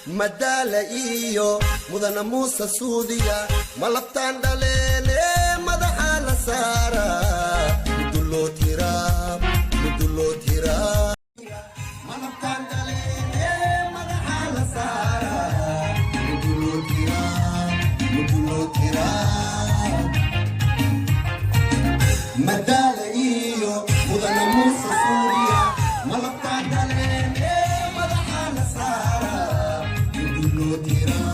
madaala iyo mudana muuse suudiya malabtaan dhaleene madaxa la saara muduloo tiraa malabtaan dhaleene madaxa la saara muduloo tiraa madaala iyo mudana muuse suudiya malabtaan dhaleene madaxa la saara muduloo tiraa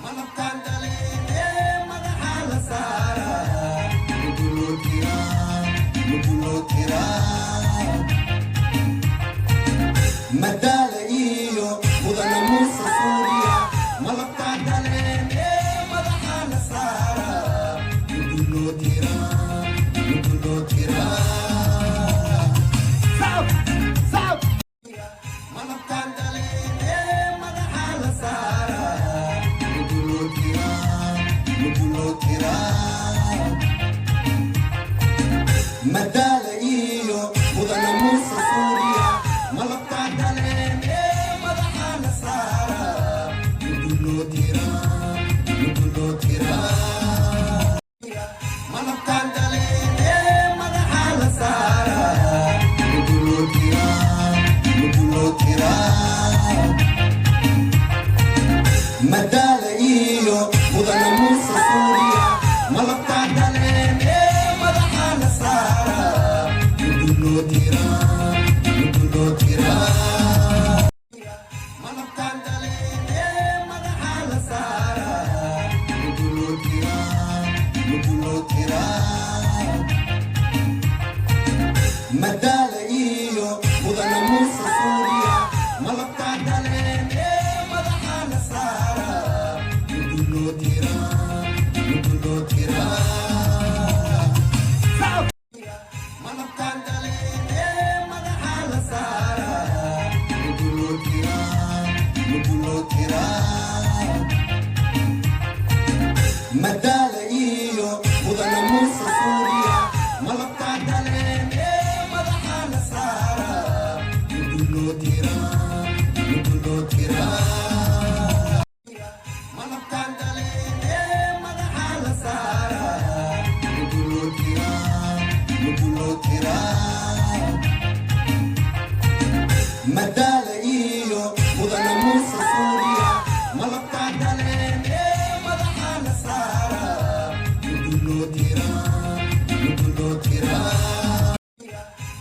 malabtaan dhaleene madaxa la saara muduloo tiraa madaala iyo mudana muuse suudiya malabtaan dhaleene madaxa la saara muduloo tiraa malabtaan dhaleene madaxa la saara muduloo tiraa madaala iyo mudana muuse suudiya malabtaan dhaleene madaxa la saara muduloo tiraa malabtaan dhaleene madaxa la saara muduloo tiraa madaala iyo mudana muuse suudiya malabtaan dhaleene madaxa la saara muduloo tiraa malabtaan dhaleene madaxa la saara muduloo tiraa madaala iyo mudana muuse suudiya malabtaan dhaleene madaxa la saara muduloo tiraa malabtaan dhaleene madaxa la saara muduloo tiraa madaala iyo mudana muuse suudiya malabtaan dhaleene madaxa la saara muduloo tiraa malabtaan dhaleene madaxa la saara muduloo tiraa madaala iyo mudana muuse suudiya malabtaan dhaleene madaxa la saara muduloo tiraa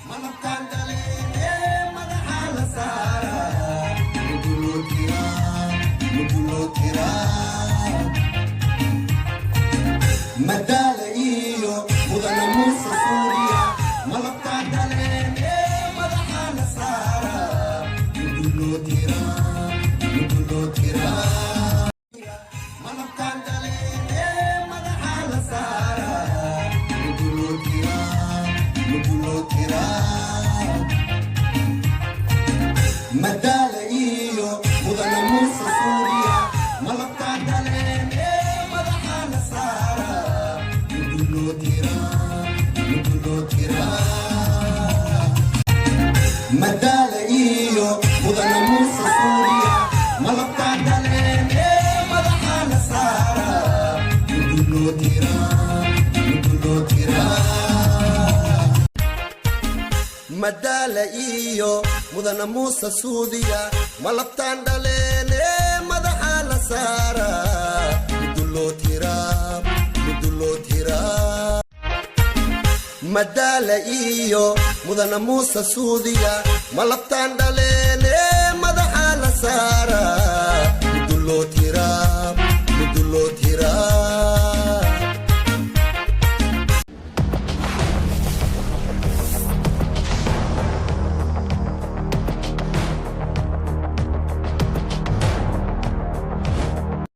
malabtaan dhaleene madaxa la saara muduloo tiraa madaala iyo mudana muuse suudiya malabtaan dhaleene madaxa la saara muduloo tiraa malabtaan dhaleene madaxa la saara muduloo tiraa madaala iyo mudana muuse suudiya malabtaan dhaleene madaxa la saara muduloo tiraa madaala iyo mudana muuse suudiya malabtaan dhaleene madaxa la saara muduloo tiraa madaala iyo mudana muuse suudiya malabtaan dhaleene madaxa la saara muduloo tiraa madaala iyo mudana muuse suudiya malabtaan dhaleene